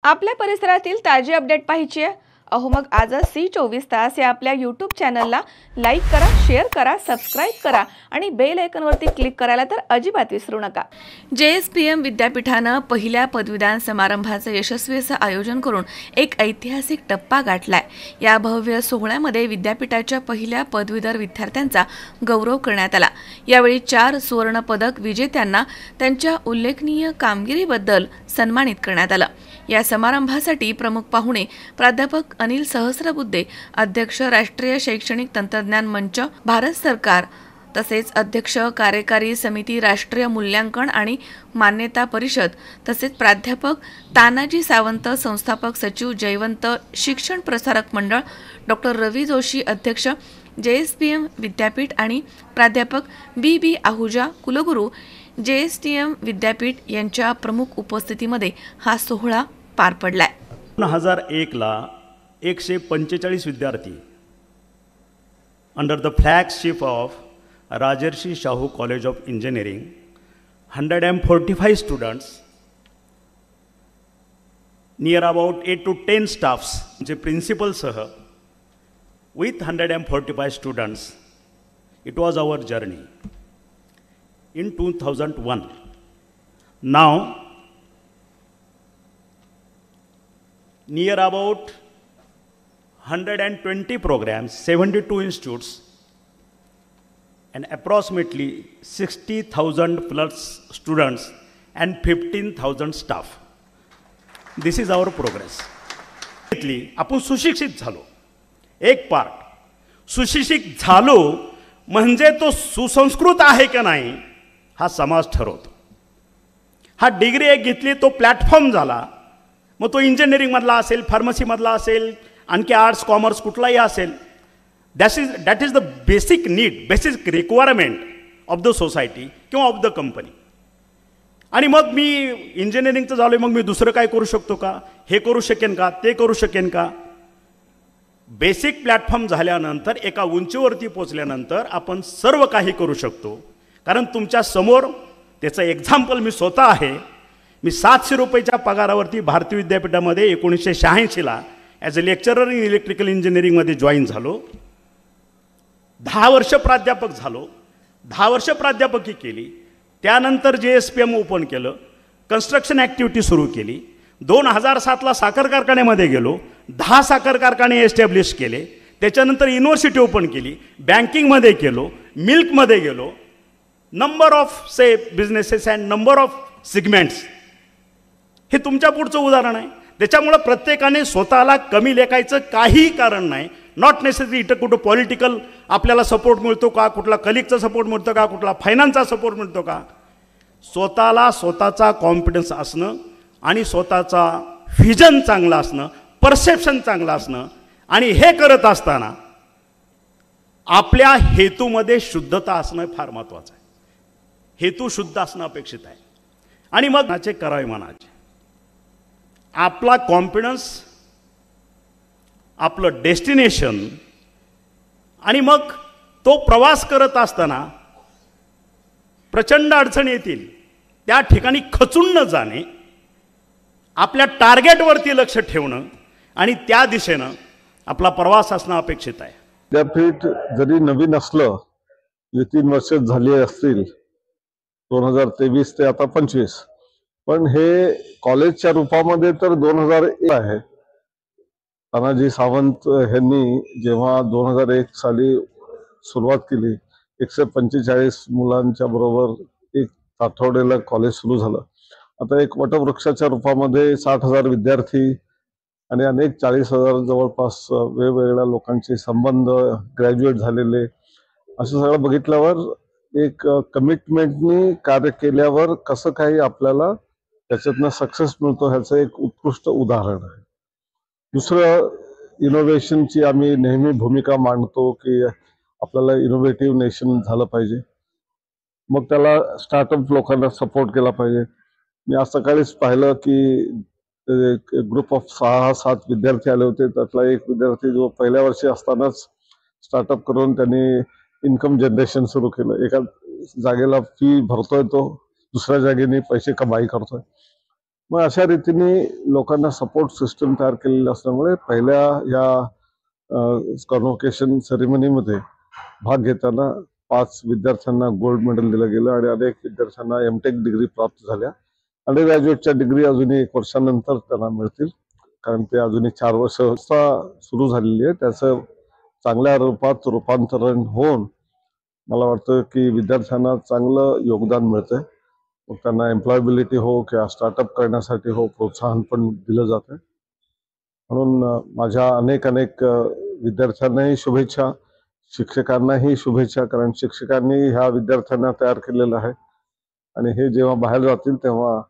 आपल्या परिसरातील ताजी अपडेट पाहिजे अहो मग आजच C24 या आपल्या YouTube चॅनलला लाईक करा, शेअर करा, सबस्क्राइब करा आणि बेल आयकॉनवरती क्लिक करायला तर अजिबात विसरू नका। JSPM विद्यापीठाने पहिल्या पदवीदान समारंभाचे यशस्वी असं आयोजन करून एक ऐतिहासिक टप्पा गाठलाय। या भव्य सोहळ्यामध्ये विद्यापीठाच्या पहिल्या पदवीधर विद्यार्थ्यांचा गौरव करण्यात आला। यावेळी 4 सुवर्ण पदक विजेत्यांना त्यांच्या उल्लेखनीय कामगिरीबद्दल सन्मानित करण्यात आलं। या समारंभासाठी प्रमुख पाहुणे प्राध्यापक अनिल सहस्रबुद्धे, अध्यक्ष राष्ट्रीय शैक्षणिक तंत्रज्ञान मंच भारत सरकार, तसेच अध्यक्ष कार्यकारी समिती राष्ट्रीय मूल्यांकन आणि मान्यता परिषद, तसेच प्राध्यापक तानाजी सावंत, संस्थापक सचिव जयवंत शिक्षण प्रसारक मंडळ, डॉक्टर रवी जोशी अध्यक्ष JSPM विद्यापीठ आणि प्राध्यापक BB आहुजा कुलगुरू JSPM विद्यापीठ यांच्या प्रमुख उपस्थितीमध्ये हा सोहळा पार पडलाय। 2001 ला 145 विद्यार्थी under the flagship of Rajarshi Shahu college of engineering, 145 students, near about 8 to 10 staffs जे प्रिन्सिपल सह with 145 students, it was our journey in 2001. Now near about 120 programs, 72 institutes, and approximately 60,000 plus students and 15,000 staff. This is our progress. आपण सुशिक्षित झालो, एक part सुशिक्षित झालो म्हणजे तो सुसंस्कृत आहे का नाही हा समाज ठरवतो। हा डिग्री एक घेतली तो प्लॅटफॉर्म झाला, मग तो इंजिनिअरिंग मधला असेल, फार्मसी मधला असेल, आणखी आर्ट्स कॉमर्स कुठलाही असेल, that is the basic need, basic requirement of the society किंवा ऑफ द कंपनी। आणि मग मी इंजिनिअरिंगचं झालोय, मग मी दुसरं काय करू शकतो का, हे करू शकेन का, ते करू शकेन का। बेसिक प्लॅटफॉर्म झाल्यानंतर एका उंचीवरती पोहोचल्यानंतर आपण सर्व काही करू शकतो। कारण तुमच्या समोर त्याचं एक्झाम्पल मी स्वतः आहे। मी 700 रुपयाच्या पगारावरती भारतीय विद्यापीठामध्ये 1986 ला as a lecturer in electrical इंजिनिअरिंगमध्ये जॉईन झालो। 10 वर्ष प्राध्यापक झालो, 10 वर्ष प्राध्यापकी केली। त्यानंतर JSPM ओपन केलं, कन्स्ट्रक्शन ॲक्टिव्हिटी सुरू केली। 2007 ला साखर कारखान्यामध्ये गेलो, 10 साखर कारखाने एस्टॅब्लिश केले। त्याच्यानंतर युनिव्हर्सिटी ओपन केली, बँकिंगमध्ये गेलो, मिल्कमध्ये गेलो, number of say businesses and number of segments. हे तुमच्या पुढचं उदाहरण आहे। त्याच्यामुळे प्रत्येकाने स्वतःला कमी लेखायचं काही कारण नाही। नॉट नेसेसरी इथं कुठं पॉलिटिकल आपल्याला सपोर्ट मिळतो का, कुठला कलिगचा सपोर्ट मिळतो का, कुठला फायनान्सचा सपोर्ट मिळतो का, स्वतःला स्वतःचा कॉन्फिडन्स असणं आणि स्वतःचा व्हिजन चांगला असणं, परसेप्शन चांगलं असणं, आणि हे करत असताना आपल्या हेतूमध्ये शुद्धता असणं फार महत्त्वाचं आहे। हेतू शुद्ध असणं अपेक्षित आहे। आणि मग नाचे करावे मनाचे, आपला कॉन्फिडन्स, आपलं डेस्टिनेशन, आणि मग तो प्रवास करत असताना प्रचंड अडचणी येतील, त्या ठिकाणी खचून न जाणे, आपल्या टार्गेटवरती लक्ष ठेवणं आणि त्या दिशेनं आपला प्रवास असणं अपेक्षित आहे। विद्यापीठ जरी नवीन असलं, 3 वर्ष झाली असतील, 2023 ते आता 25, पण हे कॉलेजच्या रूपामध्ये तर 2001 आहे। तानाजी सावंत यांनी जेव्हा 2001 साली सुरुवात केली, 145 मुलांच्या बरोबर एक आठवड्याला कॉलेज सुरू झालं। आता एक वटवृक्षाच्या रूपामध्ये 60,000 विद्यार्थी आणि अनेक 40,000 जवळपास वेगवेगळ्या लोकांचे संबंध, ग्रॅज्युएट झालेले, असं सगळं बघितल्यावर एक कमिटमेंटनी कार्य केल्यावर कसं काही आपल्याला त्याच्यातनं सक्सेस मिळतो ह्याचं एक उत्कृष्ट उदाहरण आहे। दुसरं, इनोव्हेशनची आम्ही नेहमी भूमिका मांडतो की आपल्याला इनोव्हेटिव्ह नेशन झालं पाहिजे, मग त्याला स्टार्टअप लोकांना सपोर्ट केला पाहिजे। मी आज सकाळीच पाहिलं की ग्रुप ऑफ 6-7 विद्यार्थी आले होते, त्यातला एक विद्यार्थी जो पहिल्या वर्षी असतानाच स्टार्टअप करून त्यांनी इन्कम जनरेशन सुरू केलं। एका जागेला फी भरतोय तो, दुसऱ्या जागेने पैसे कमाई करतोय। मग अशा रीतीने लोकांना सपोर्ट सिस्टम तयार केलेली असल्यामुळे पहिल्या या कॉन्व्होकेशन सेरेमनीमध्ये भाग घेताना 5 विद्यार्थ्यांना गोल्ड मेडल दिलं गेलं आणि अनेक विद्यार्थ्यांना एमटेक डिग्री प्राप्त झाल्या. अंडर ग्रॅज्युएटच्या डिग्री अजूनही 1 वर्षानंतर त्यांना मिळतील, कारण ते अजूनही 4 वर्ष सुरू झालेली आहे. त्याचं चांगल्या रूपात रूपांतरण होऊन मला वाटतं की विद्यार्थ्यांना चांगलं योगदान मिळतंय. मग त्यांना एम्प्लॉयबिलिटी हो किंवा स्टार्टअप करण्यासाठी हो प्रोत्साहन पण दिलं जातं. म्हणून माझ्या अनेक विद्यार्थ्यांनाही शुभेच्छा, शिक्षकांनाही शुभेच्छा, कारण शिक्षकांनी ह्या विद्यार्थ्यांना तयार केलेलं आहे आणि हे जेव्हा बाहेर जातील तेव्हा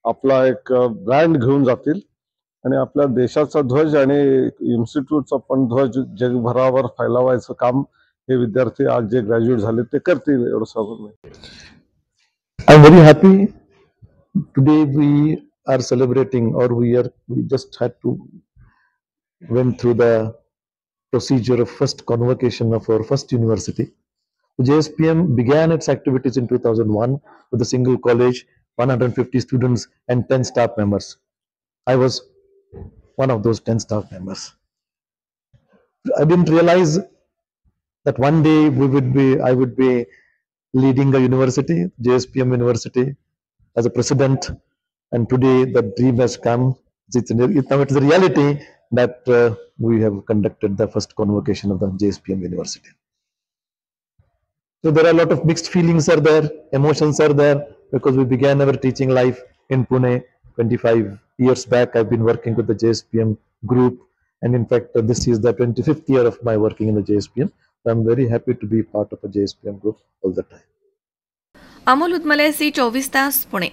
आपला एक ब्रँड घेऊन जातील आणि आपल्या देशाचा ध्वज आणि इन्स्टिट्यूटचा पण ध्वज जगभरावर फैलावायचं काम हे विद्यार्थी आज जे ग्रॅज्युएट झाले ते करतील, एवढं सांगून मी. I'm very happy. Today we are celebrating, or we just had to went through the procedure of first convocation of our first university. The JSPM began its activities in 2001 with a single college, 150 students and 10 staff members. I was one of those 10 staff members. I didn't realize that one day I would be leading a university, JSPM University, as a president, and today the dream has come. Now it's a reality that we have conducted the first convocation of the JSPM University. So there are a lot of mixed feelings are there, emotions are there, because we began our teaching life in Pune 25 years back. I've been working with the JSPM group, and in fact this is the 25th year of my working in the JSPM. So I'm very happy to be part of a JSPM group all the time. Amol Udmale, Zee 24 Taas, Pune.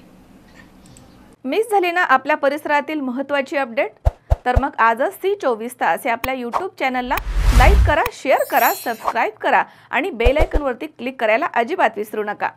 Miss झाली ना आपल्या परिसरातील महत्त्वाची update? तर मग आजच C 24 तास या आपल्या यूट्यूब चॅनलला लाईक करा, शेअर करा, सबस्क्राईब करा आणि बेल आयकॉनवरती क्लिक करायला अजिबात विसरू नका.